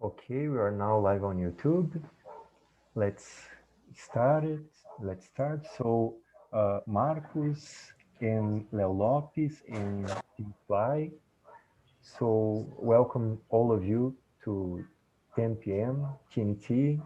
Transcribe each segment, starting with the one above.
Okay, we are now live on YouTube. Let's start it. Let's start. So, Marcos and Leo Lopes and Tim Fly. So, welcome all of you to 10 p.m. TNT.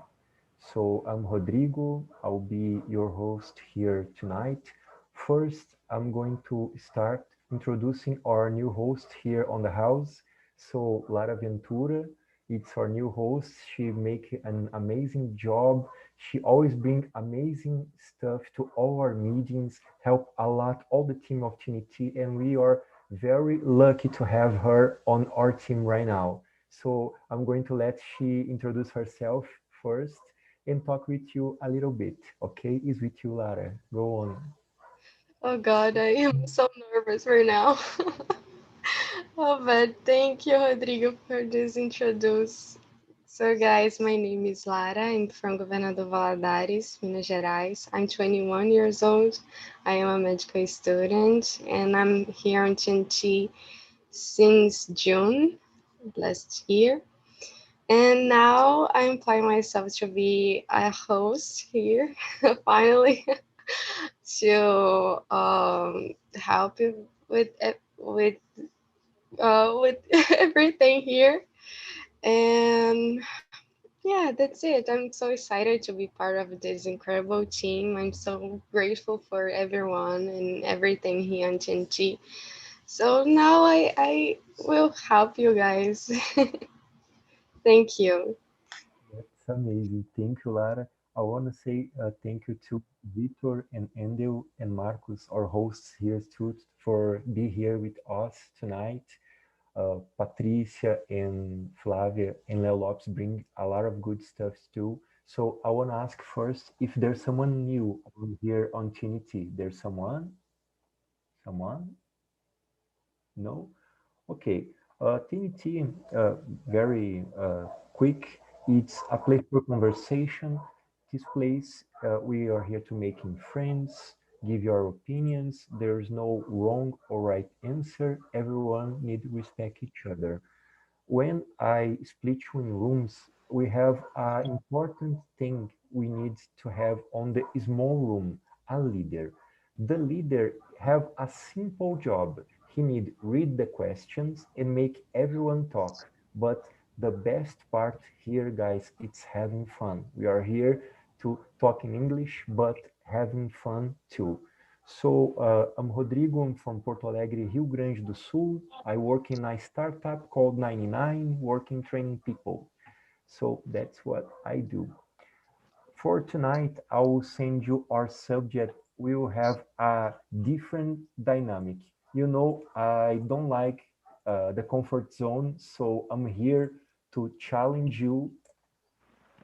So, I'm Rodrigo. I'll be your host here tonight. First, I'm going to start introducing our new host here on the house. So, Lara Ventura, it's our new host. She make an amazing job. She always bring amazing stuff to all our meetings, help a lot all the team of Trinity, and we are very lucky to have her on our team right now. So I'm going to let she introduce herself first and talk with you a little bit. Okay, is with you, Lara. Go on. Oh God, I am so nervous right now. Oh, but thank you, Rodrigo, for this introduce. So, guys, my name is Lara. I'm from Governador Valadares, Minas Gerais. I'm 21 years old. I am a medical student, and I'm here on TNT since June last year. And now I'm applying myself to be a host here, finally, to help you with everything here. And yeah, that's it. I'm so excited to be part of this incredible team. I'm so grateful for everyone and everything here on TNT. So now I will help you guys. Thank you. That's amazing. Thank you, Lara. I want to say thank you to Vitor and Endel and Marcos, our hosts here too, for be here with us tonight. Patricia and Flavia and Leo Lopes bring a lot of good stuff too. So I want to ask first if there's someone new here on Trinity. There's someone? Someone? No? Okay. TNT, very quick. It's a place for conversation. This place, we are here to making friends, give your opinions. There's no wrong or right answer. Everyone need to respect each other. When I split you in rooms, we have an important thing we need to have on the small room, a leader. The leader have a simple job. He need read the questions and make everyone talk. But the best part here, guys, it's having fun. We are here to talk in English, but having fun too. So, I'm Rodrigo. I'm from Porto Alegre, Rio Grande do Sul. I work in a startup called 99, working training people. So that's what I do. For tonight, I will send you our subject. We will have a different dynamic. You know, I don't like the comfort zone, so I'm here to challenge you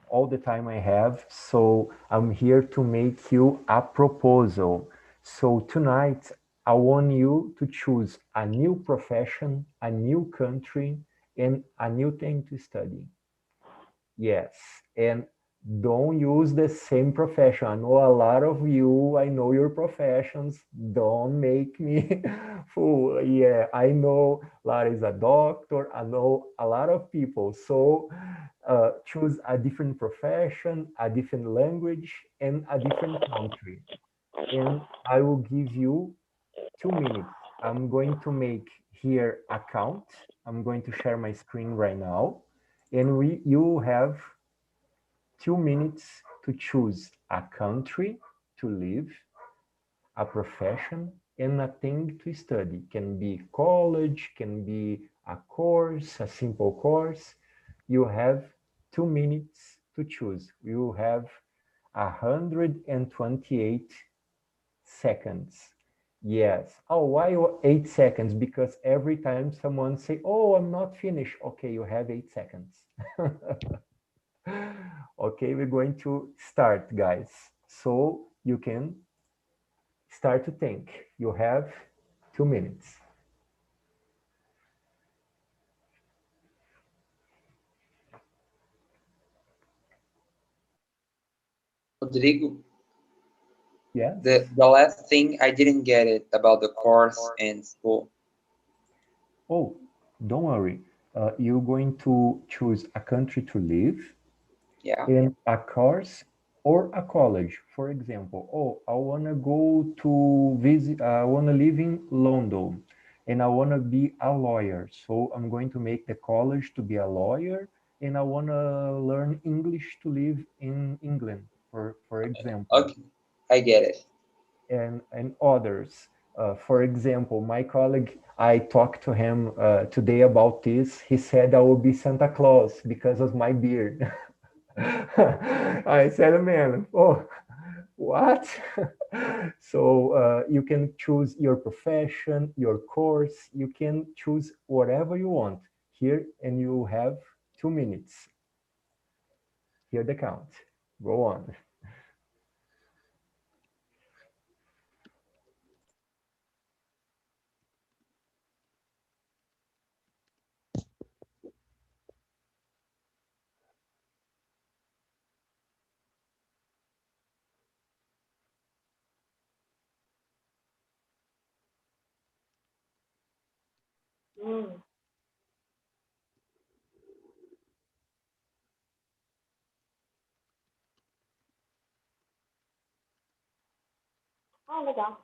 all the time I have. So I'm here to make you a proposal. So tonight, I want you to choose a new profession, a new country, and a new thing to study. Yes. And don't use the same profession. I know a lot of you, I know your professions. Don't make me fool. Yeah, I know Lara is a doctor. I know a lot of people. So choose a different profession, a different language, and a different country. And I will give you 2 minutes. I'm going to make here a count. I'm going to share my screen right now. And you have 2 minutes to choose a country to live, a profession, and a thing to study. Can be college, can be a course, a simple course. You have 2 minutes to choose. You have 128 seconds. Yes. Oh, why 8 seconds? Because every time someone say, "Oh, I'm not finished," okay, you have 8 seconds. Okay, we're going to start, guys. So you can start to think. You have 2 minutes. Rodrigo, Yes? the last thing I didn't get it about the course and school. Oh, don't worry. You're going to choose a country to live Yeah. in a course or a college. For example, oh, I want to go to visit, I want to live in London and I want to be a lawyer. So I'm going to make the college to be a lawyer and I want to learn English to live in England, for example, Okay. I get it. and others. For example, my colleague, I talked to him today about this. He said I will be Santa Claus because of my beard. I said, man, oh, what? So you can choose your profession, your course. You can choose whatever you want here, and you have 2 minutes. Here the count. Go on. 嗯，ah, legal.28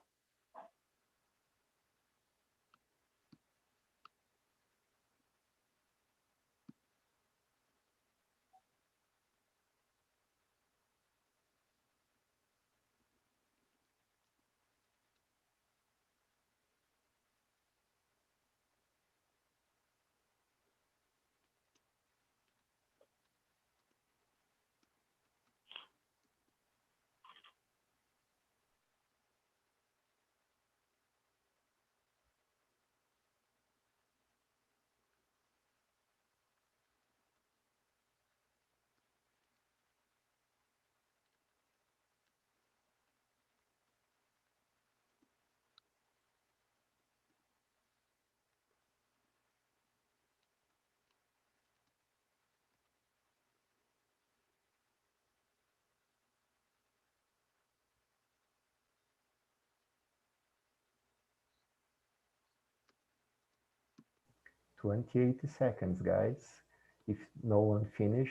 seconds, guys. If no one finish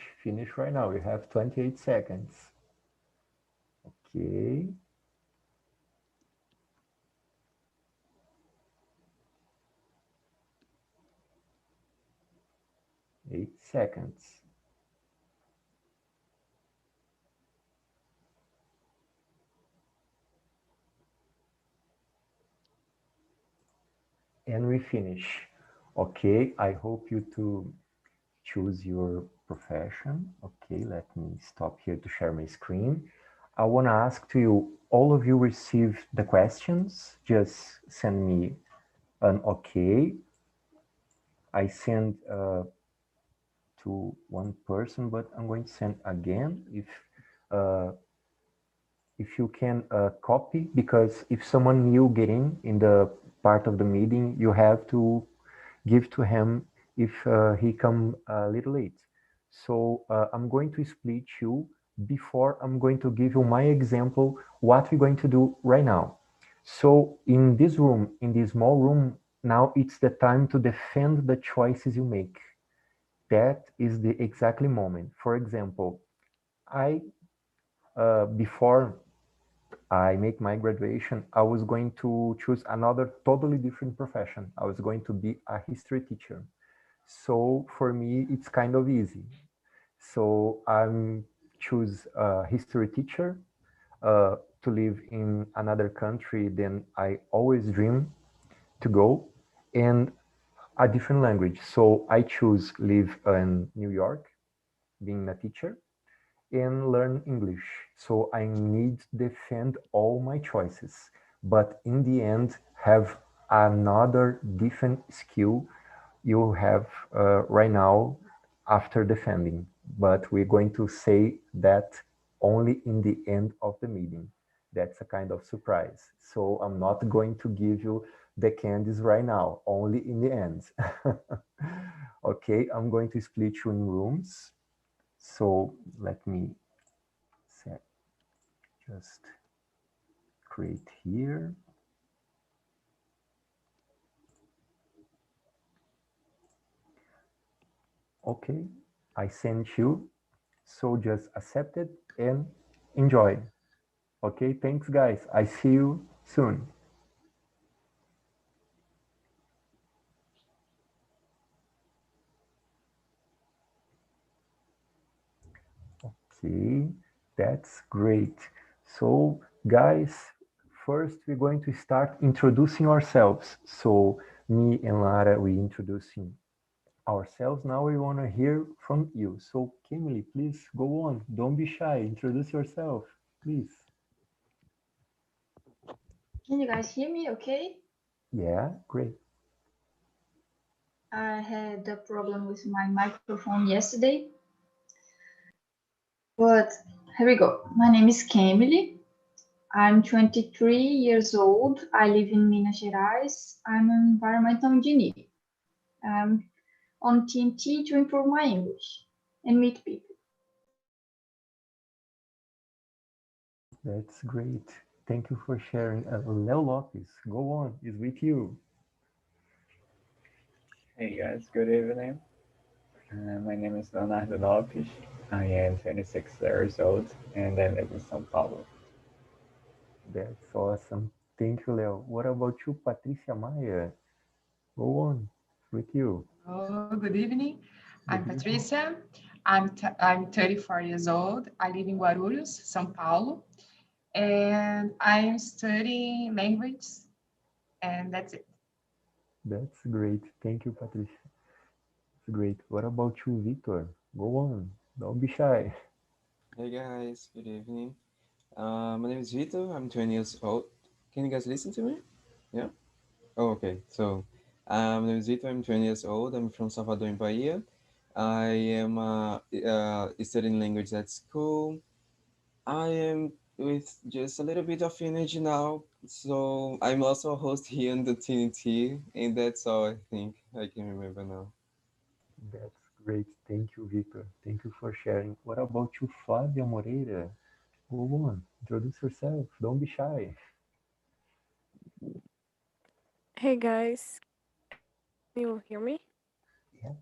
right now. You have 28 seconds. Okay, 8 seconds. And we finish. Okay, I hope you to choose your profession. Okay, let me stop here to share my screen. I want to ask to you, all of you received the questions. Just send me an okay. I send to one person, but I'm going to send again uh, if you can copy, because if someone new getting in the part of the meeting, you have to give to him if he come a little late. So I'm going to split you before I'm going to give you my example, what we're going to do right now. So in this room, in this small room, now it's the time to defend the choices you make. That is the exactly moment. For example, I before I make my graduation, I was going to choose another totally different profession. I was going to be a history teacher. So for me, it's kind of easy. So I'm choose a history teacher to live in another country than I always dream to go, and a different language. So I choose live in New York, being a teacher, and learn English. So I need to defend all my choices, but in the end, have another different skill you have right now after defending. But we're going to say that only in the end of the meeting. That's a kind of surprise. So I'm not going to give you the candies right now, only in the end. Okay, I'm going to split you in rooms. So let me set, just create here. Okay, I sent you, so just accept it and enjoy. Okay, thanks guys. I see you soon. Okay, that's great. So, guys, first we're going to start introducing ourselves. So, me and Lara, we introducing ourselves. Now we want to hear from you. So, Kimberly, please go on. Don't be shy. Introduce yourself, please. Can you guys hear me okay? Yeah, great. I had a problem with my microphone yesterday, but here we go. My name is Camille. I'm 23 years old. I live in Minas Gerais. I'm an environmental engineer. I'm on TNT to improve my English and meet people. That's great. Thank you for sharing. Leo Lopez, go on. Is with you. Hey guys, good evening. My name is Leonardo Lopes. I am 26 years old and I live in São Paulo. That's awesome. Thank you, Leo. What about you, Patricia Maia? Go on. With you. Oh, good evening. I'm Good evening. Patricia. I'm 34 years old. I live in Guarulhos, São Paulo, and I'm studying language, and that's it. That's great. Thank you, Patricia. It's great. What about you, Victor? Go on. Don't be shy. Hey guys, good evening. My name is Vito. I'm 20 years old. Can you guys listen to me? Yeah? Oh, okay. My name is Vito. I'm 20 years old. I'm from Salvador in Bahia. I am studying language at school. I am with just a little bit of energy now. So I'm also a host here on the TNT, and that's all I think I can remember now. That's great. Thank you, Victor. Thank you for sharing. What about you, Flavia Moreira? Go on. Introduce yourself. Don't be shy. Hey guys, can you hear me? Yeah,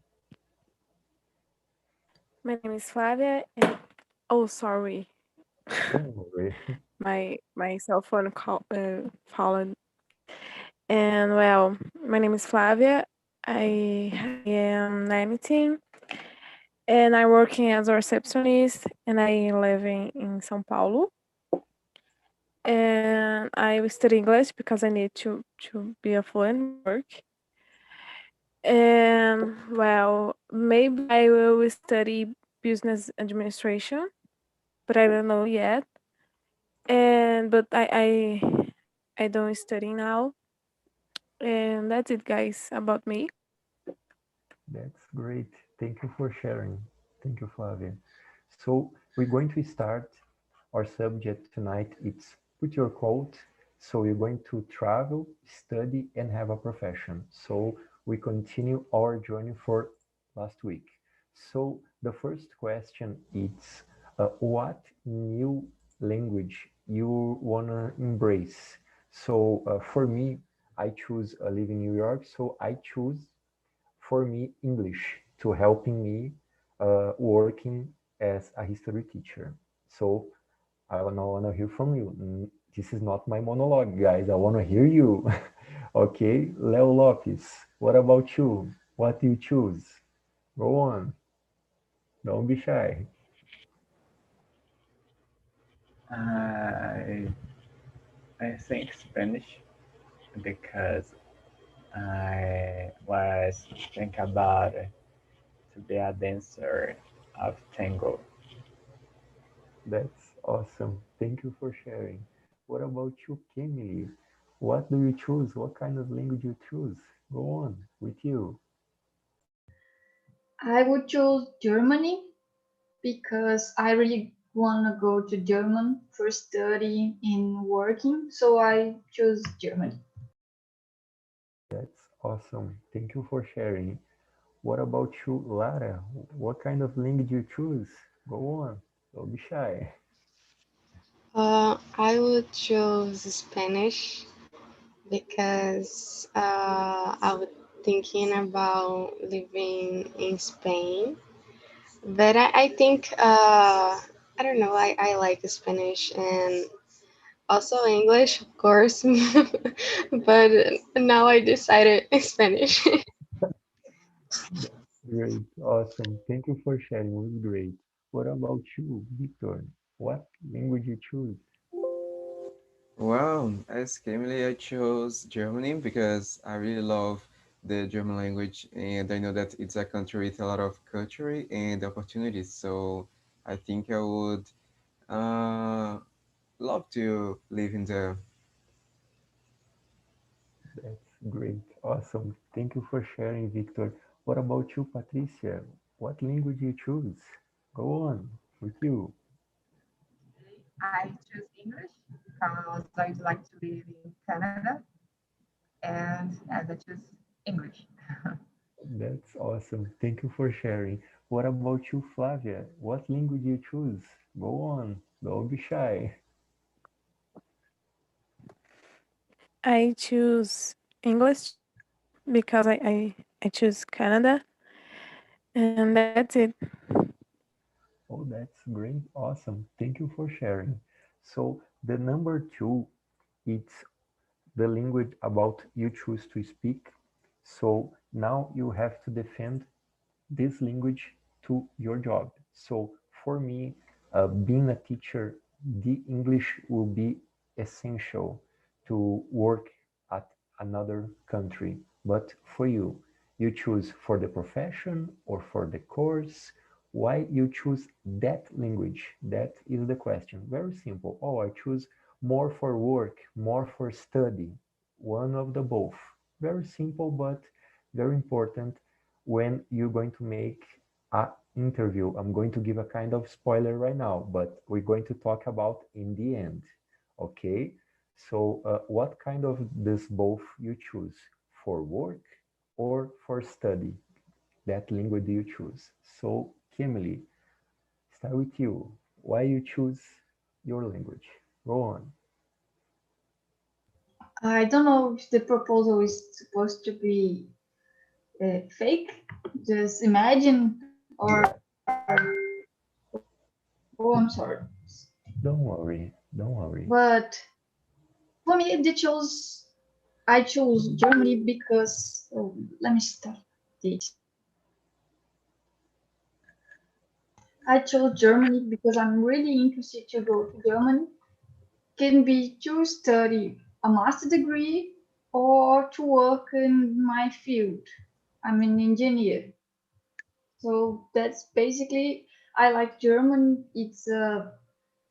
My name is Flavia, and oh, sorry, don't worry. my cell phone call fallen. And well, my name is Flavia. I am 19, and I'm working as a receptionist, and I live in São Paulo. And I study English because I need to be a fluent in work. And well, maybe I will study business administration, but I don't know yet. And but I don't study now. And that's it, guys, about me. That's great. Thank you for sharing. Thank you, Flavia. So we're going to start our subject tonight. It's put your quote. So you're going to travel, study, and have a profession. So we continue our journey for last week. So the first question is, what new language you wanna embrace? So for me, I choose live in New York. So I choose for me English to helping me working as a history teacher. So I want to hear from you. This is not my monologue, guys. I want to hear you. Okay, Leo Lopes, what about you? What do you choose? Go on. Don't be shy. I I think Spanish because I was thinking about to be a dancer of tango. That's awesome. Thank you for sharing. What about you, Kimmy? What do you choose? What kind of language you choose? Go on with you. I would choose Germany because I really want to go to German for studying and working, so I choose Germany. That's awesome. Thank you for sharing. What about you, Lara? What kind of language you choose? Go on. Don't be shy. I would choose Spanish because I would. thinking about living in Spain, but I think I don't know. I like Spanish and also English, of course, but now I decided Spanish. That's great. Awesome. Thank you for sharing. It was great. What about you, Victor? What language you choose? Wow, as Emily, I chose Germany because I really love the German language, and I know that it's a country with a lot of culture and opportunities. So I think I would uh, love to live in there. That's great. Awesome. Thank you for sharing, Victor. What about you, Patricia? What language you choose? Go on with you. I choose English because I'd like to live in Canada, and as I choose English. That's awesome. Thank you for sharing. What about you, Flavia? What language you choose? Go on. Don't be shy. I choose English too because I choose Canada, and that's it. Oh, that's great. Awesome. Thank you for sharing. So the number two, it's the language about you choose to speak. So now you have to defend this language to your job. So for me, being a teacher, the English will be essential to work at another country. But for you, you choose for the profession or for the course. Why you choose that language? That is the question. Very simple. Oh, I choose more for work, more for study. One of the both. Very simple, but very important when you're going to make a interview. I'm going to give a kind of spoiler right now, but we're going to talk about in the end. Okay? So, what kind of this both you choose for work or for study? That language do you choose? So, Kimberly, start with you. Why you choose your language? Go on. I don't know if the proposal is supposed to be fake. Just imagine, or oh, I'm sorry. Don't worry. Don't worry. But for me, I chose Germany because let me start this. I chose Germany because I'm really interested to go to Germany. Can be to study a master degree or to work in my field. I'm an engineer. So that's basically, I like German. It's a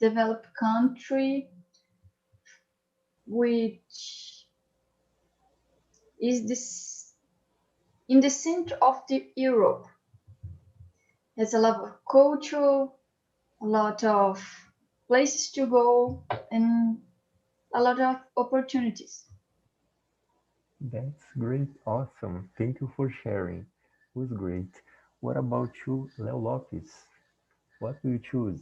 developed country which is this in the center of the Europe. There's a lot of culture, a lot of places to go, and a lot of opportunities. That's great. Awesome. Thank you for sharing. It was great. What about you, Leo Lopez? What do you choose?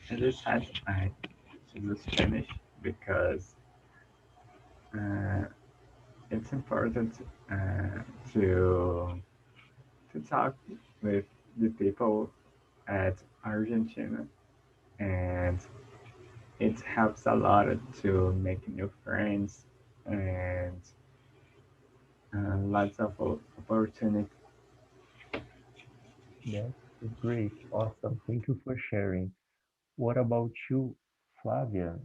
In this time, I choose Spanish because uh, it's important uh, to to talk with the people at Argentina, and it helps a lot to make new friends and lots of opportunity. That's great. Awesome. Thank you for sharing. What about you, Flavia?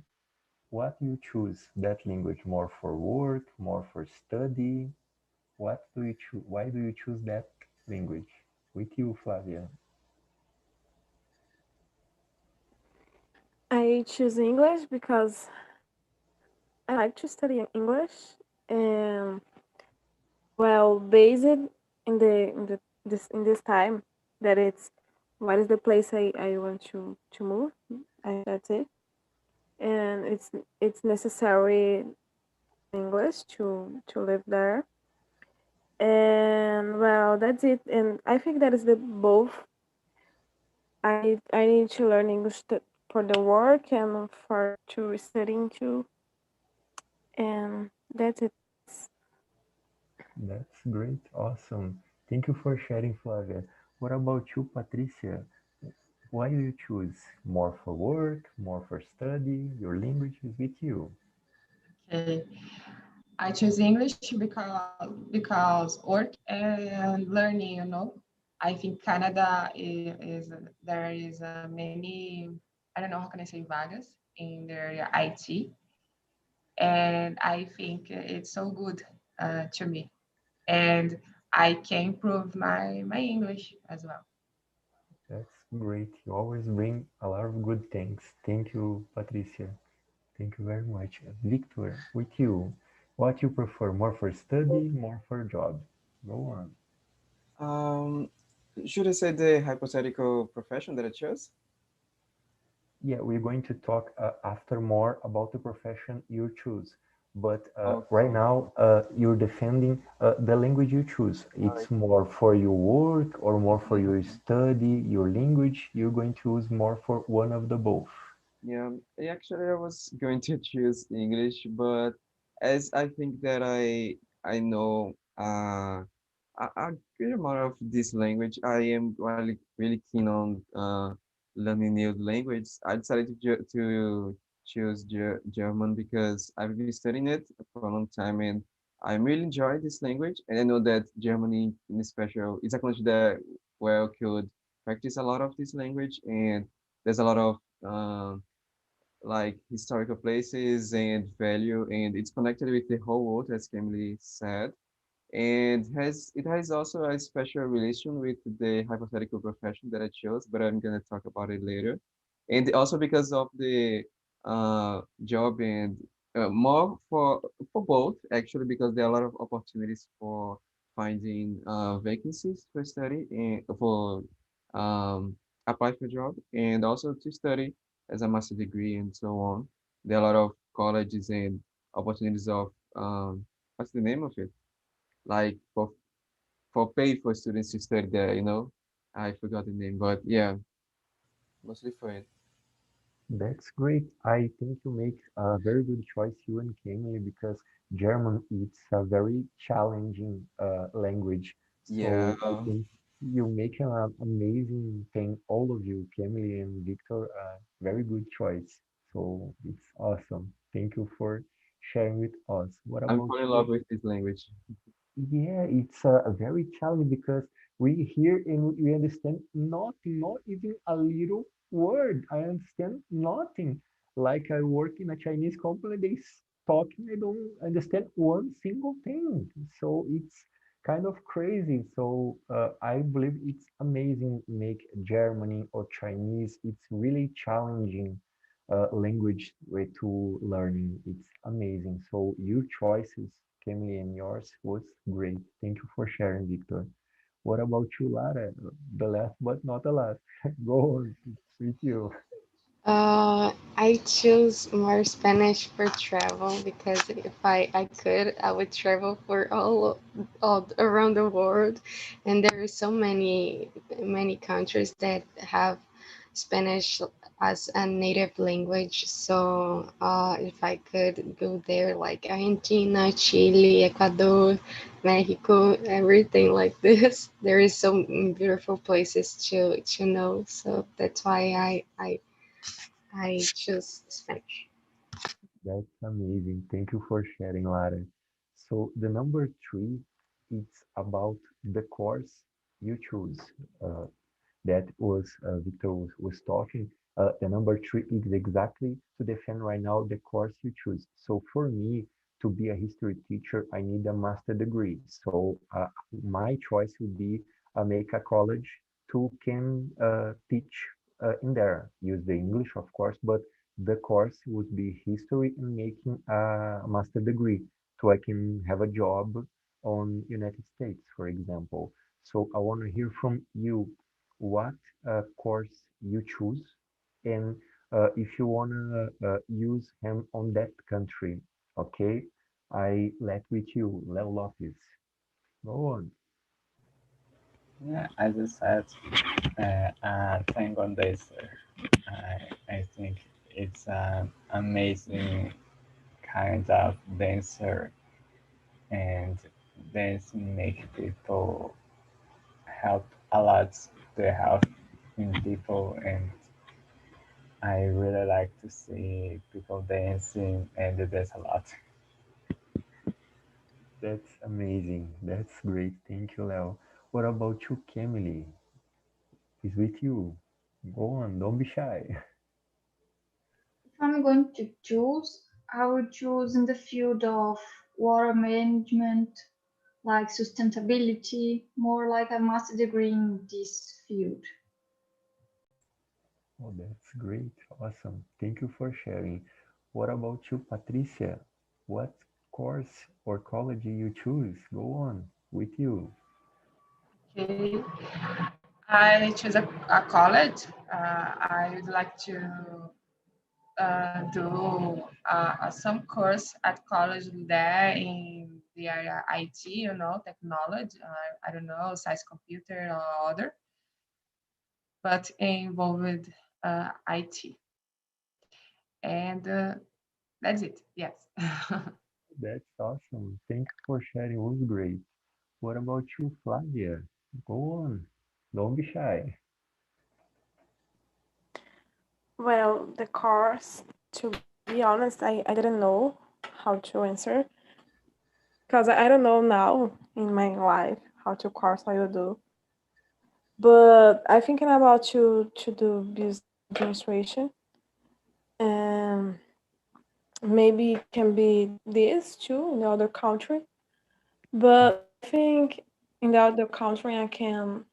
What do you choose? That language more for work, more for study? What do you choose? Why do you choose that language? With you, Flavia. I choose English because I like to study English, and well, based in this time that it's what is the place I want to move. That's it, and it's necessary English to live there. And well, that's it. And I think that is the both. I need to learn English for the work and for to studying too. And that's it. That's great. Awesome. Thank you for sharing, Flavia. What about you, Patricia? Why do you choose? More for work, more for study? Your language is with you. Okay. I choose English because work and learning, I think Canada is there is many, I don't know how can I say vagas in their IT, and I think it's so good to me, and I can improve my English as well. That's great. You always bring a lot of good things. Thank you, Patricia. Thank you very much. Victor, with you, what you prefer, more for study, more for job? Go on. Um, should I say the hypothetical profession that I chose? Yeah, we're going to talk after more about the profession you choose. But right Okay. now, you're defending the language you choose. Alright. It's more for your work or more for your study, your language. You're going to choose more for one of the both. Yeah, actually, I was going to choose English, but as I think that I know a good amount of this language, I am really keen on learning new language. I decided to choose German because I've been studying it for a long time, and I really enjoy this language. And I know that Germany, in special, is a country that where I could practice a lot of this language, and there's a lot of like historical places and value, and it's connected with the whole world, as Emily said, and has it has also a special relation with the hypothetical profession that I chose, but I'm gonna talk about it later. And also because of the job and more for both actually, because there are a lot of opportunities for finding vacancies for study and for um, apply for job and also to study as a master degree and so on. There are a lot of colleges and opportunities of what's the name of it? Like for pay for students to study there, I forgot the name, but yeah, mostly for it. That's great. I think you make a very good choice, you and Kemily, because German it's a very challenging language. Yeah, So I think you make an amazing thing, all of you, Kemily and Victor, very good choice. So it's awesome. Thank you for sharing with us. What I'm about falling in love you? with this language. Yeah, it's a very challenging because we hear and we understand nothing, not even a little word. I understand nothing. Like I work in a Chinese company, talking, I don't understand one single thing. So it's kind of crazy. So I believe it's amazing make Germany or Chinese. It's really challenging language way to learning. It's amazing. So your choices, Emily, and yours was great. Thank you for sharing, Victor. What about you, Lara? The last but not the last. Go on, it's with you. I choose more Spanish for travel because if I could, I would travel for all around the world, and there are so many countries that have Spanish as a native language. So if I could go there, like Argentina, Chile, Ecuador, Mexico, everything like this, there is so beautiful places to know. So that's why I choose Spanish. That's amazing. Thank you for sharing, Lara. So the number three, it's about the course you choose. Uh, that was Victor was talking. The number three is exactly to defend right now the course you choose. So for me, to be a history teacher, I need a master degree. So my choice would be make a college to can teach in there. Use the English, of course, but the course would be history and making a master degree, so I can have a job on United States, for example. So I want to hear from you what course you choose and if you want to use him on that country. Okay, I let with you, level office. Go on. Yeah, as I said, thank on this. I think it's an amazing kind of dancer, and dance make people help a lot the health in people, and I really like to see people dancing and they dance a lot. That's amazing. That's great. Thank you, Leo. What about you, Camille? Is with you. Go on, don't be shy. If I'm going to choose, I would choose in the field of water management, like sustainability, more like a master degree in this field. Oh, that's great. Awesome. Thank you for sharing. What about you, Patricia? What course or college you choose? Go on, with you. Okay. I choose a college. I would like to do some course at college there in the area IT, technology. I don't know, science, computer, or other, but involved IT. And that's it. Yes. That's awesome. Thank you for sharing. It was great. What about you, Flavia? Go on. Don't be shy. Well, the course, to be honest, I didn't know how to answer because I don't know now in my life how to course I will do. But I thinking about to do business administration, and maybe it can be this too in the other country. But I think in the other country I can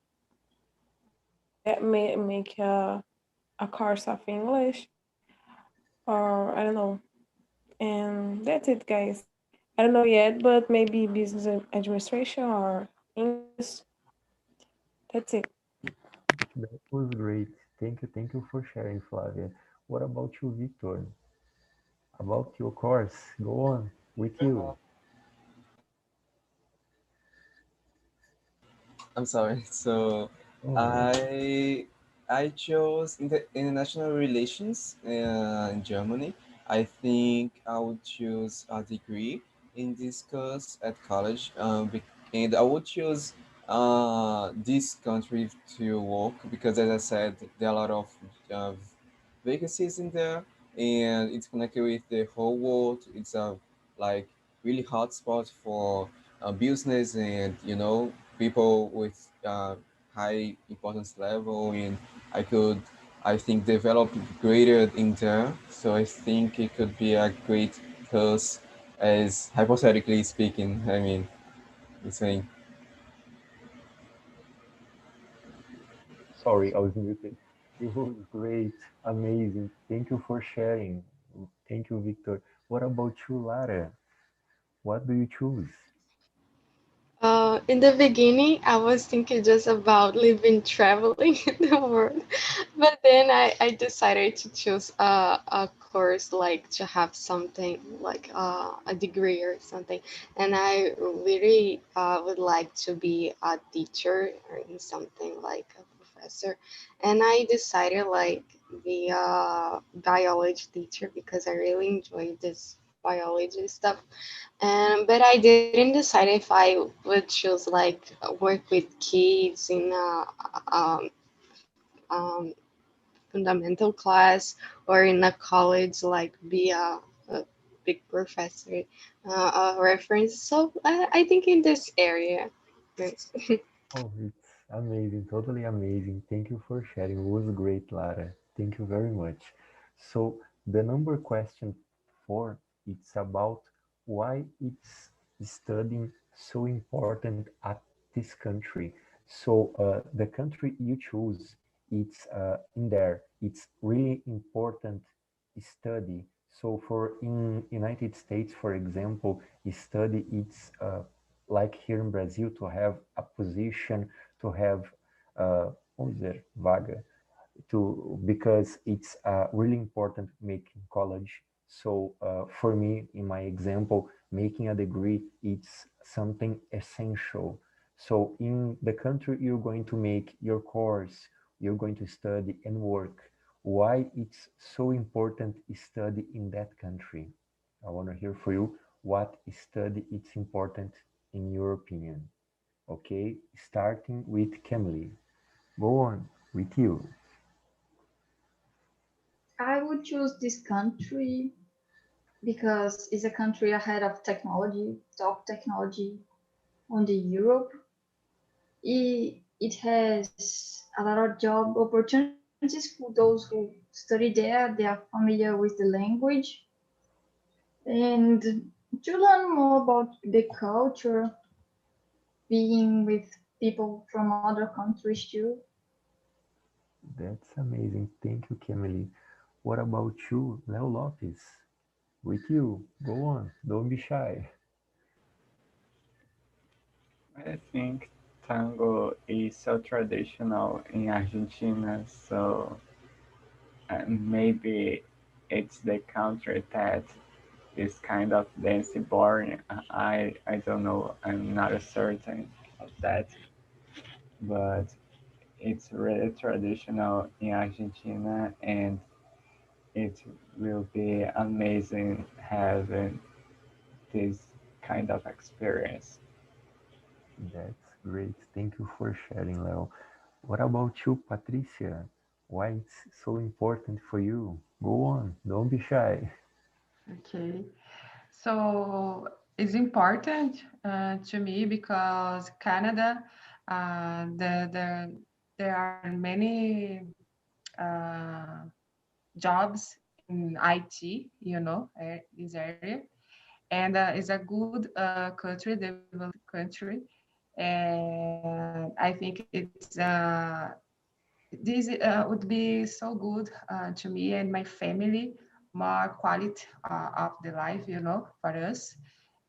make a course of English, or I don't know. And that's it, guys. I don't know yet, but maybe business administration or English. That's it. That was great. Thank you for sharing, Flavia. What about you, Victor? About your course? Go on, with you. I'm sorry. So Don't worry. I chose international relations in Germany. I think I would choose a degree in this course at college, and I would choose this country to work because, as I said, there are a lot of uh, vacancies in there, and it's connected with the whole world. It's a like really hot spot for business and people with high importance level, and I could, I think, develop greater in there. So I think it could be a great course, as hypothetically speaking. I mean, it's saying. Sorry, I was muted. It was great, amazing. Thank you for sharing. Thank you, Victor. What about you, Lara? What do you choose? In the beginning, I was thinking just about living, traveling in the world, but then I decided to choose a course like to have something like a degree or something, and I really would like to be a teacher or in something like a professor, and I decided like the biology teacher because I really enjoy this biology stuff, but I didn't decide if I would choose like work with kids in um, fundamental class or in a college, like be a big professor, a reference. So I think in this area. Yes. Oh, it's amazing, totally amazing. Thank you for sharing. It was great, Lara. Thank you very much. So the number question four, it's about why it's studying so important at this country. So the country you choose, it's in there. It's really important study. So for in United States, for example, study it's like here in Brazil, to have a position, to have, vamos dizer, vaga, to because it's really important making college. So for me, in my example, making a degree, it's something essential. So in the country you're going to make your course, you're going to study and work. Why it's so important study in that country? I want to hear for you what study it's important in your opinion? Okay, starting with Kemley. Go on with you. I would choose this country because it's a country ahead of technology, top technology on the Europe. It has a lot of job opportunities for those who study there. They are familiar with the language and to learn more about the culture, being with people from other countries too. That's amazing. Thank you, Kemley. What about you, Leo Lopez? With you. Go on. Don't be shy. I think tango is so traditional in Argentina, so maybe it's the country that is kind of dance boring. I don't know. I'm not certain of that, but it's really traditional in Argentina, and it will be amazing having this kind of experience. That's great. Thank you for sharing, Leo. What about you, Patricia? Why it's so important for you? Go on. Don't be shy. Okay. So it's important to me because Canada, there are many uh, jobs in IT, this area, and it's a good country, developed country, and I think this would be so good to me and my family, more quality of the life, for us.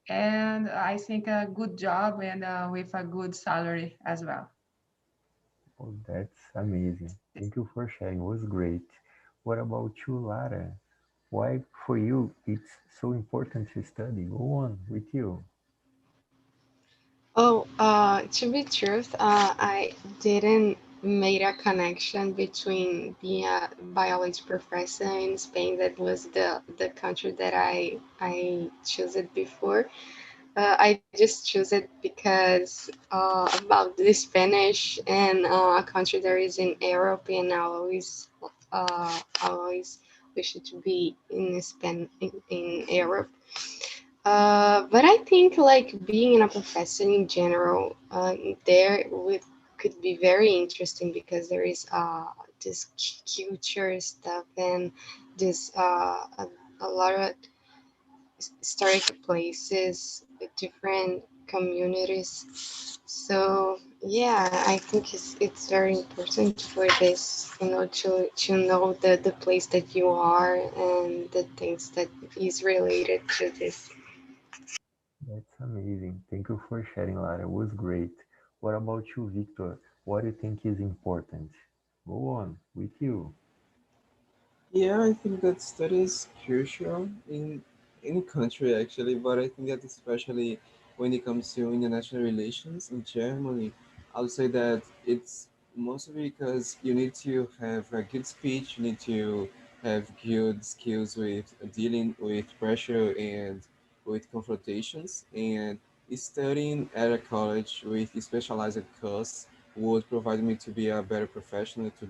And I think a good job and with a good salary as well. Oh, that's amazing. Thank you for sharing. It was great. What about you, Lara? Why for you it's so important to study? Go on with you. Oh, to be truth, I didn't made a connection between being a biology professor in Spain. That was the country that I chose it before. I just chose it because about the Spanish and a country that is in Europe, and I always wish it to be in in Europe. But I think like being a professor in general, there with could be very interesting because there is this culture stuff and this a lot of historic places with different communities. So yeah, I think it's very important for this, to know the place that you are and the things that is related to this. That's amazing. Thank you for sharing, Lara. It was great. What about you, Victor? What do you think is important? Go on with you. Yeah, I think that study is crucial in any country actually, but I think that especially when it comes to international relations in Germany, I would say that it's mostly because you need to have a good speech, you need to have good skills with dealing with pressure and with confrontations, and studying at a college with specialized course would provide me to be a better professional, to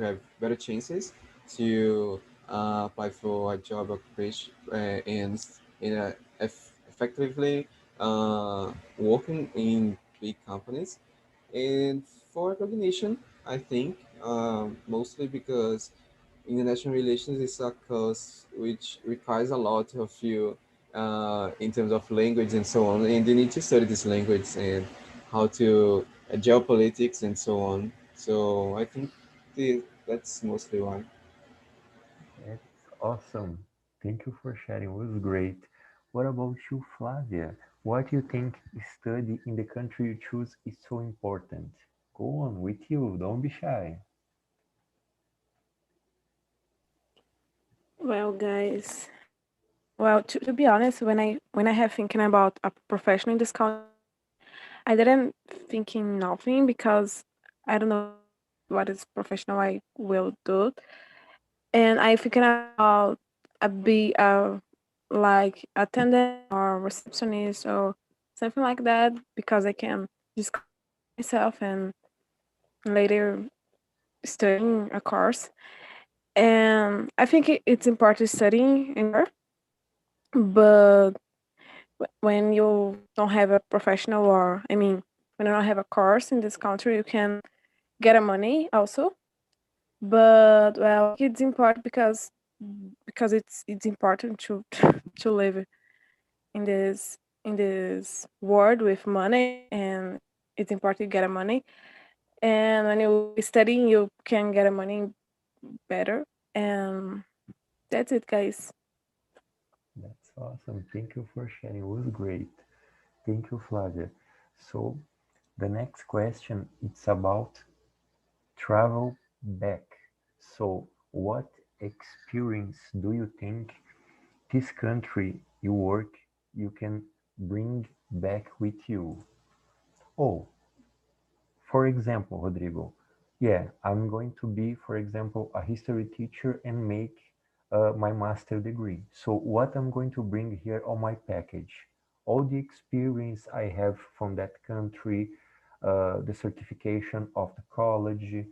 have better chances to apply for a job occupation and in a effectively working in big companies. And for recognition, I think mostly because international relations is a course which requires a lot of you in terms of language and so on, and you need to study this language and how to geopolitics and so on. So I think that's mostly why. That's awesome. Thank you for sharing. It was great. What about you, Flavia? What do you think study in the country you choose is so important? Go on with you. Don't be shy. Well, guys, well, to be honest, when I have thinking about a profession in this country, I didn't thinking nothing because I don't know what is professional I will do, and I thinking a be like attendant or receptionist or something like that, because I can discover myself and later studying a course. And I think it's important studying anywhere, but when you don't have a professional, or I mean, when you don't have a course in this country, you can get a money also. But well, I think it's important because it's important to to live in this world with money, and it's important to get a money. And when you studying, you can get a money better. And that's it, guys. That's awesome. Thank you for sharing. It was great. Thank you, Flavia. So the next question, it's about travel back. So what experience do you think this country you work you can bring back with you? Oh, for example, Rodrigo, yeah, I'm going to be, for example, a history teacher and make my master degree. So what I'm going to bring here on my package, all the experience I have from that country, the certification of the college,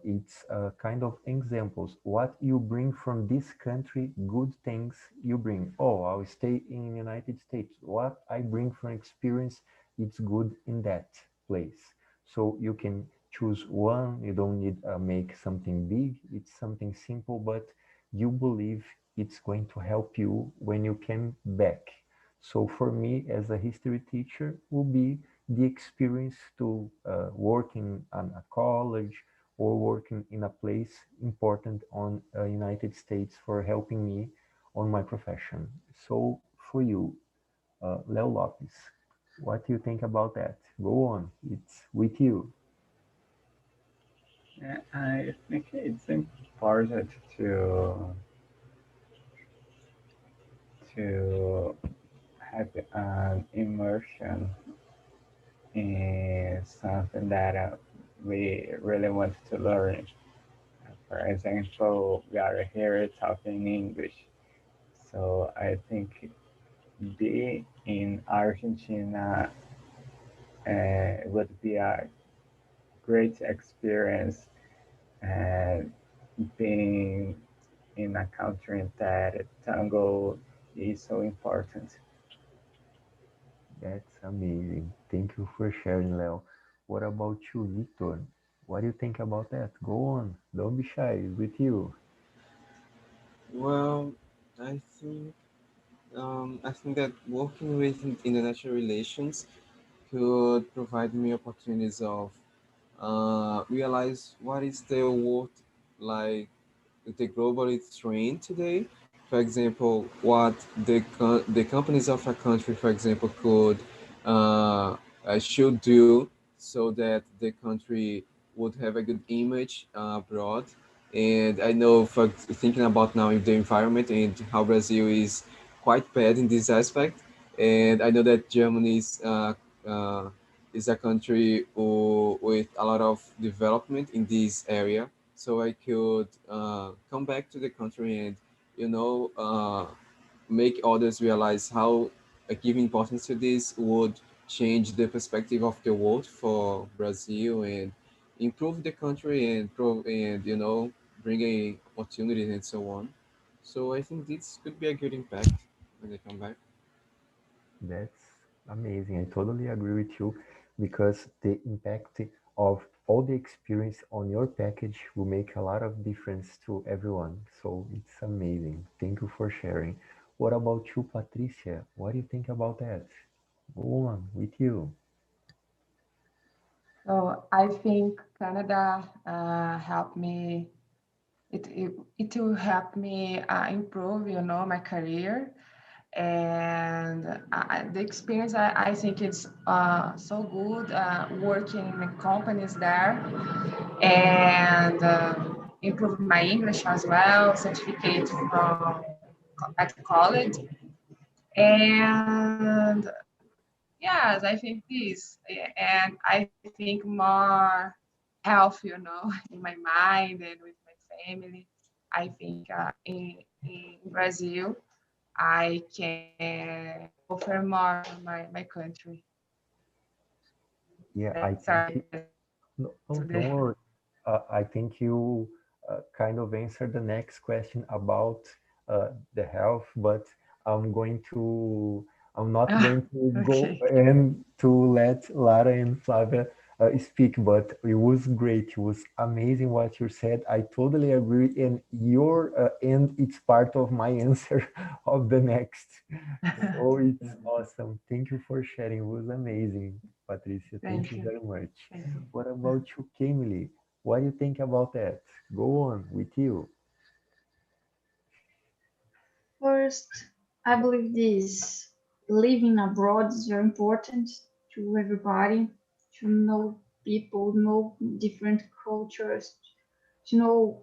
it's kind of examples. What you bring from this country, good things you bring. Oh, I'll stay in United States. What I bring from experience, it's good in that place. So you can choose one. You don't need make something big. It's something simple, but you believe it's going to help you when you come back. So for me, as a history teacher, will be the experience to working on a college or working in a place important on United States for helping me on my profession. So for you, Leo Lopes, what do you think about that? Go on, it's with you. Yeah, I think it's important to have an immersion in something that we really want to learn. For example, we are here talking English, so I think be in Argentina would be a great experience, and being in a country that tango is so important. That's amazing. Thank you for sharing, Leo. What about you, Victor? What do you think about that? Go on. Don't be shy. It's with you. Well, I think I think that working with international relations could provide me opportunities of realize what is the world like the globally trend today. For example, what the companies of a country, for example, could should do so that the country would have a good image abroad. And I know, for thinking about now in the environment and how Brazil is quite bad in this aspect, and I know that Germany uh, is a country with a lot of development in this area, so I could come back to the country and make others realize how giving importance to this would change the perspective of the world for Brazil and improve the country and bring a opportunities and so on. So I think this could be a good impact when they come back. That's amazing. I totally agree with you because the impact of all the experience on your package will make a lot of difference to everyone. So it's amazing. Thank you for sharing. What about you, Patricia? What do you think about that? Go on with you. So I think Canada helped me. It will help me improve, my career, and the experience. I think it's so good working in the companies there, and improve my English as well. Certificate from at college, and yes, I think this, and I think more health, in my mind and with my family. I think in Brazil. I can offer more my country. Yeah, I That's our think answer no, no, don't today. worry. I think you kind of answered the next question about the health, but I'm going to, I'm not Ah, going to go okay. and to let Lara and Flavia speak, but it was great. It was amazing what you said. I totally agree, and your and it's part of my answer of the next. So it's awesome. Thank you for sharing. It was amazing, Patricia. Thank Thank you you. very much. Thank you. What about you, Emily? What do you think about that? Go on with you. First, I believe this living abroad is very important to everybody to know people, know different cultures, to know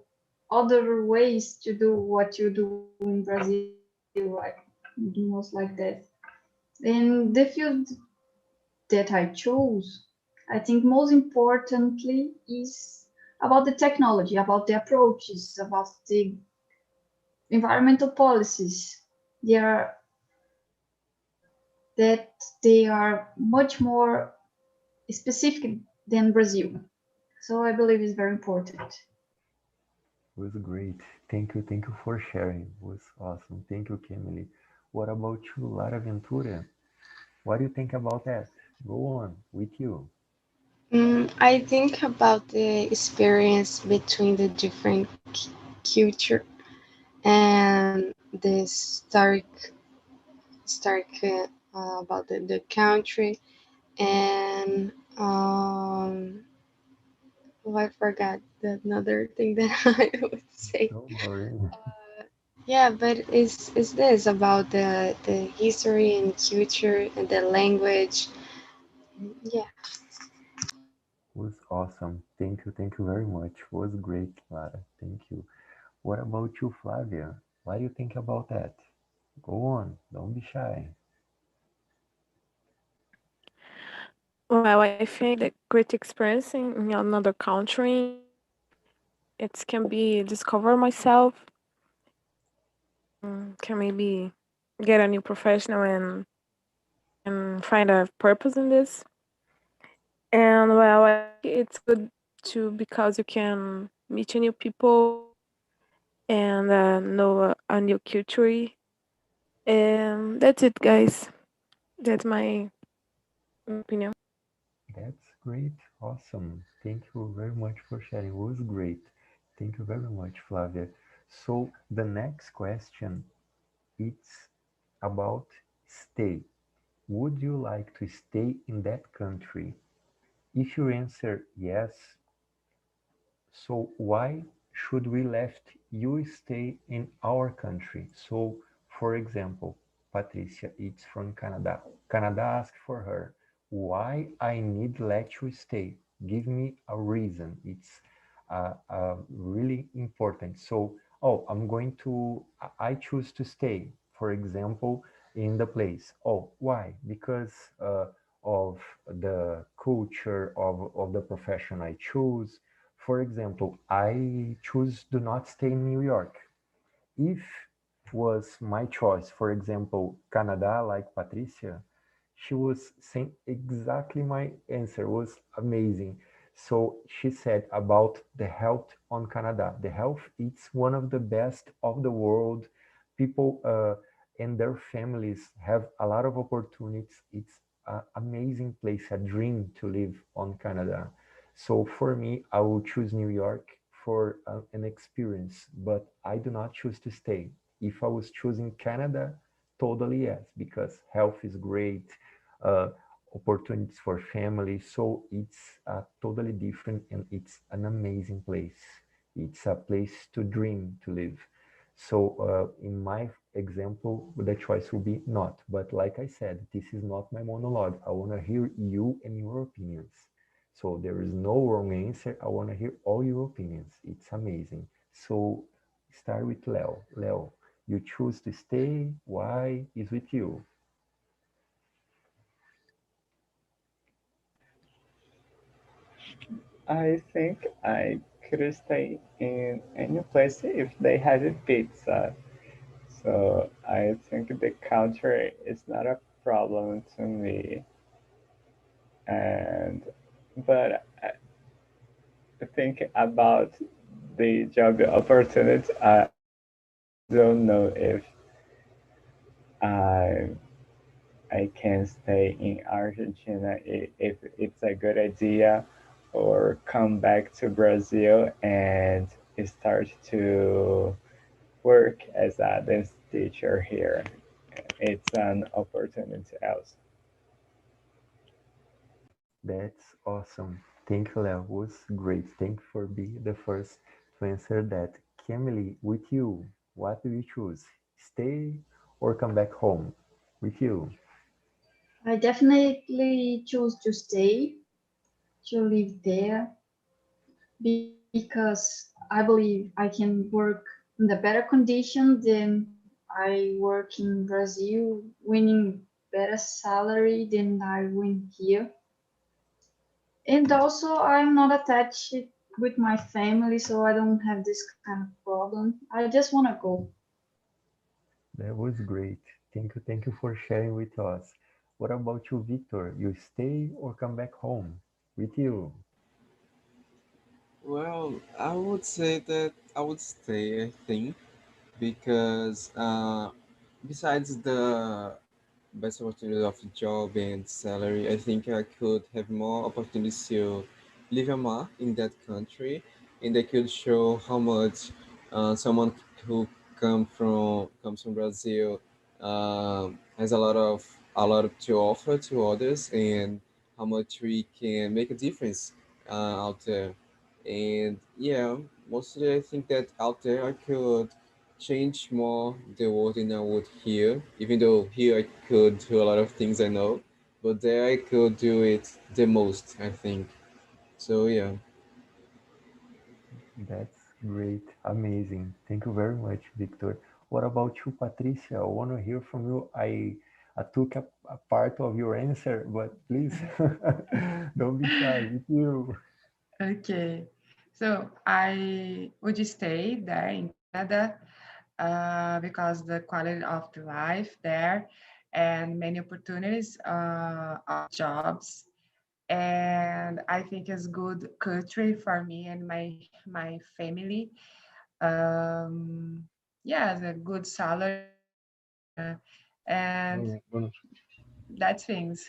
other ways to do what you do in Brazil, like almost like that. And the field that I chose, I think most importantly is about the technology, about the approaches, about the environmental policies. They are that they are much more specific than Brazil. So I believe it's very important. It was great. Thank you for sharing. It was awesome. Thank you, Emily. What about you, Lara Ventura? What do you think about that? Go on with you. I think about the experience between the different culture and the about the country and oh, I forgot the another thing that I would say. Don't worry. Yeah, but it's this about the history and culture and the language. Yeah. It was awesome. Thank you very much. It was great, Lara. Thank you. What about you, Flavia? What do you think about that? Go on. Don't be shy. Well, I think the great experience in another country, it can be discover myself, can maybe get a new professional and find a purpose in this. And well, I think it's good too because you can meet new people and know a new culture. And that's it, guys. That's my opinion. That's great. Awesome. Thank you very much for sharing. It was great. Thank you very much, Flavia. So the next question, it's about stay. Would you like to stay in that country? If you answer yes, so why should we let you stay in our country? So, for example, Patricia, it's from Canada. Canada asked for her, why I need let you stay? Give me a reason. It's really important. So, oh, I'm going to, I choose to stay, for example, in the place. Oh, why? Because of the culture of the profession I choose. For example, I choose do not stay in New York. If was my choice, for example, Canada, like Patricia, she was saying exactly my answer was amazing. So she said about the health on Canada. The health, it's one of the best of the world. People and their families have a lot of opportunities. It's an amazing place, a dream to live on Canada. So for me, I will choose New York for an experience, but I do not choose to stay. If I was choosing Canada, totally yes, because health is great, uh, opportunities for family. So it's totally different and it's an amazing place. It's a place to dream to live. So in my example, the choice will be not. But like I said, this is not my monologue. I want to hear you and your opinions. So there is no wrong answer. I want to hear all your opinions. It's amazing. So start with Leo. Leo, you choose to stay. Why is with you? I think I could stay in any place if they have a pizza. So I think the culture is not a problem to me. And but I think about the job opportunity. I don't know if I I can stay in Argentina if it's a good idea, or come back to Brazil and start to work as a dance teacher here. It's an opportunity else. That's awesome. Thank you, Leo. Was great. Thank you for being the first to answer that. Emily, with you, what do you choose? Stay or come back home? With you. I definitely choose to stay, to live there, because I believe I can work in the better condition than I work in Brazil, winning better salary than I win here. And also, I'm not attached with my family, so I don't have this kind of problem. I just want to go. That was great. Thank you for sharing with us. What about you, Victor? You stay or come back home? With you. Well, I would say that I would stay, I think, because besides the best opportunity of job and salary, I think I could have more opportunities to leave a mark in that country, and I could show how much someone who comes from Brazil has a lot to offer to others, and how much we can make a difference out there. And yeah, mostly I think that out there I could change more the world than I would here. Even though here I could do a lot of things I know, but there I could do it the most, I think. So yeah. That's great. Amazing. Thank you very much, Victor. What about you, Patricia? I want to hear from you. I took a part of your answer, but please don't be shy. With you. Okay. So I would stay there in Canada because the quality of the life there and many opportunities of jobs. And I think it's good country for me and my family. Yeah, the good salary and that things.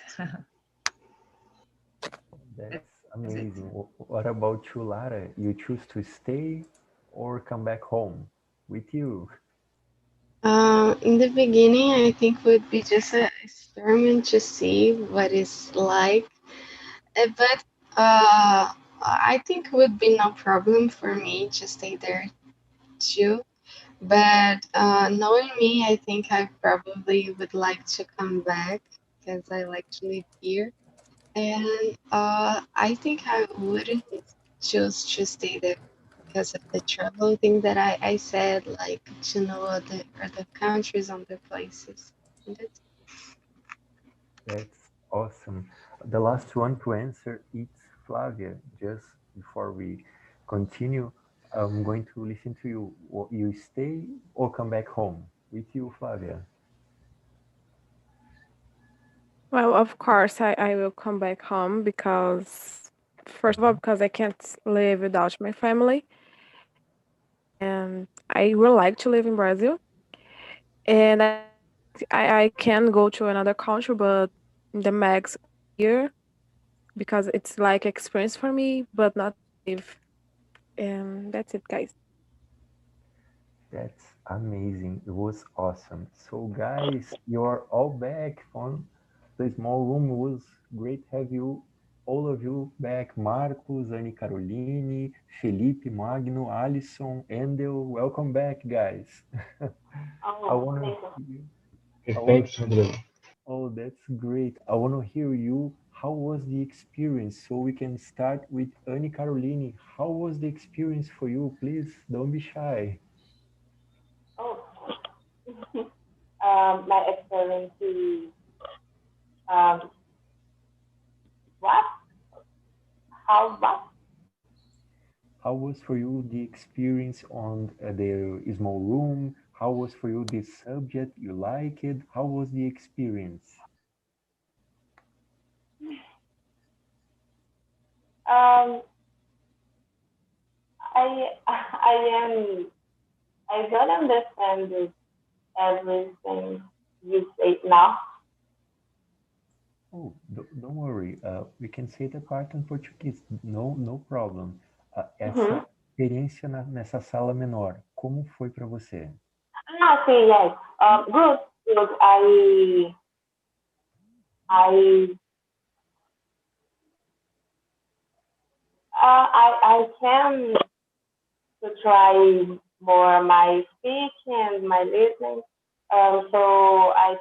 That's That's it. amazing. What about you, Lara? You choose to stay or come back home? With you. In the beginning, I think would be just an experiment to see what it's like. But I think would be no problem for me to stay there too. But knowing me, I think I probably would like to come back because I like to live here. And I think I wouldn't choose to stay there because of the travel thing that I said, like to know other countries, other places. And that's That's awesome. The last one to answer is Flavia. Just before we continue, I'm going to listen to you. You stay or come back home? With you, Flavia. Well, of course, I will come back home because, first of all, Mhm. because I can't live without my family. And I would like to live in Brazil. And I think I can go to another country, but the max a year because it's like experience for me, but not to live. And that's it, guys. That's amazing. It was awesome. So, guys, you're all back on the small room. It was great to have you, all of you back. Marcos, Anne Caroline, Felipe, Magno, Alisson, Endel. Welcome back, guys. I Oh, want to thank you. hear. I Okay, want thanks, to. Rodrigo. Oh, that's great. I want to hear you. How was the experience? So we can start with Anne Caroline. How was the experience for you? Please don't be shy. Oh, my experience is um, what? How what? How was for you the experience on the small room? How was for you this subject? You like it? How was the experience? Um, I am I don't understand this, everything you say now. Oh, don't worry. We can say the part in português. No problem. Essa Mm-hmm. experiência nessa sala menor, como foi para você? Ah, sim, yes. Good, good. I I can to try more my speech and my listening. So I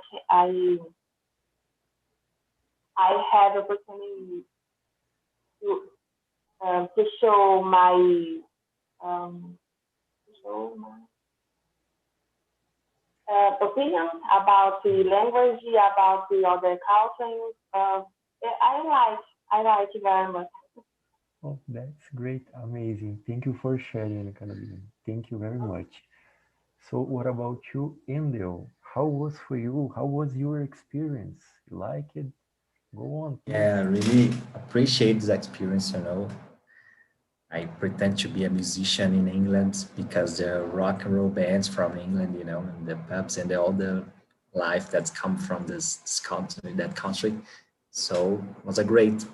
have opportunity to show my um, to show my opinion about the language, about the other cultures. I like it very much. Oh, that's great. Amazing. Thank you for sharing, Carolina. Thank you very much. So what about you, Endel? How was for you? How was your experience? You like it? Go on, please. Yeah, I really appreciate this experience, you know. I pretend to be a musician in England because the rock and roll bands from England, you know, and the pubs and all the life that's come from this country, that country. So it was a great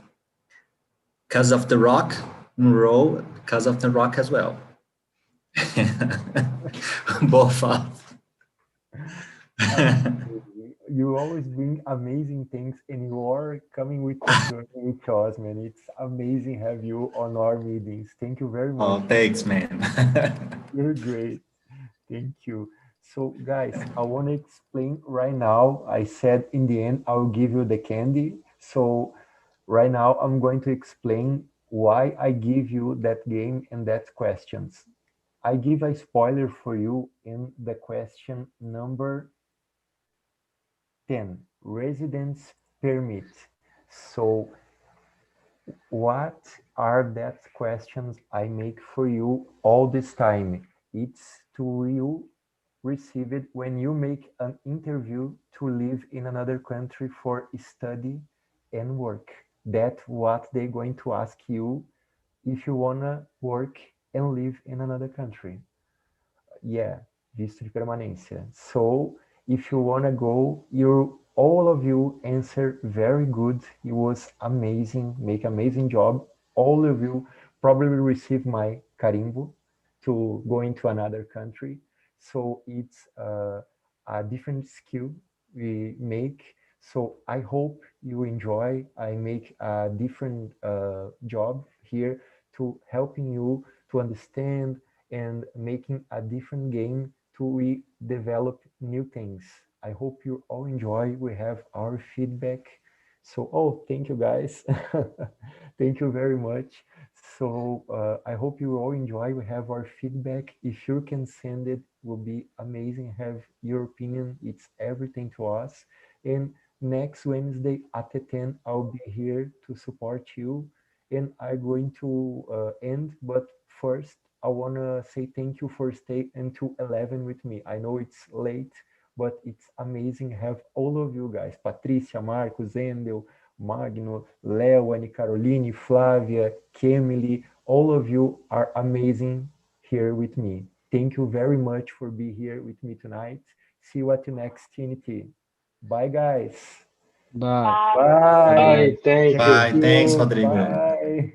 because of the rock and roll, because of the rock as well. Both are. Absolutely. You always bring amazing things and you are coming with the journey with us, man. It's amazing have you on our meetings. Thank you very much. Oh, thanks, man. You're great. Thank you. So, guys, I want to explain right now. I said in the end, I'll give you the candy. So, right now, I'm going to explain why I give you that game and that questions. I give a spoiler for you in the question number 10, residence permit. So, what are that questions I make for you all this time? It's to you receive it when you make an interview to live in another country for study and work. That's what they're going to ask you if you wanna work and live in another country. Yeah, visto de permanência. So if you wanna go, you all of you answer very good. It was amazing, make amazing job. All of you probably receive my carimbo to go into another country. So it's a different skill we make. So I hope you enjoy. I make a different job here to helping you to understand and making a different game to we develop new things. I hope you all enjoy. We have our feedback. So, oh, thank you guys. Thank you very much. So, I hope you all enjoy. We have our feedback. If you can send it, will be amazing. Have your opinion. It's everything to us. And next Wednesday at 10, I'll be here to support you. And I'm going to end, but first, I want to say thank you for staying until 11 with me. I know it's late, but it's amazing have all of you guys. Patricia, Marcos, Endel, Magno, Leo, Anne Caroline, Flavia, Kemily, all of you are amazing here with me. Thank you very much for being here with me tonight. See you at the next TNT. Bye, guys. Bye. Bye. Bye. Bye. Thank Thank you. Bye. Thanks, you. Rodrigo. Bye.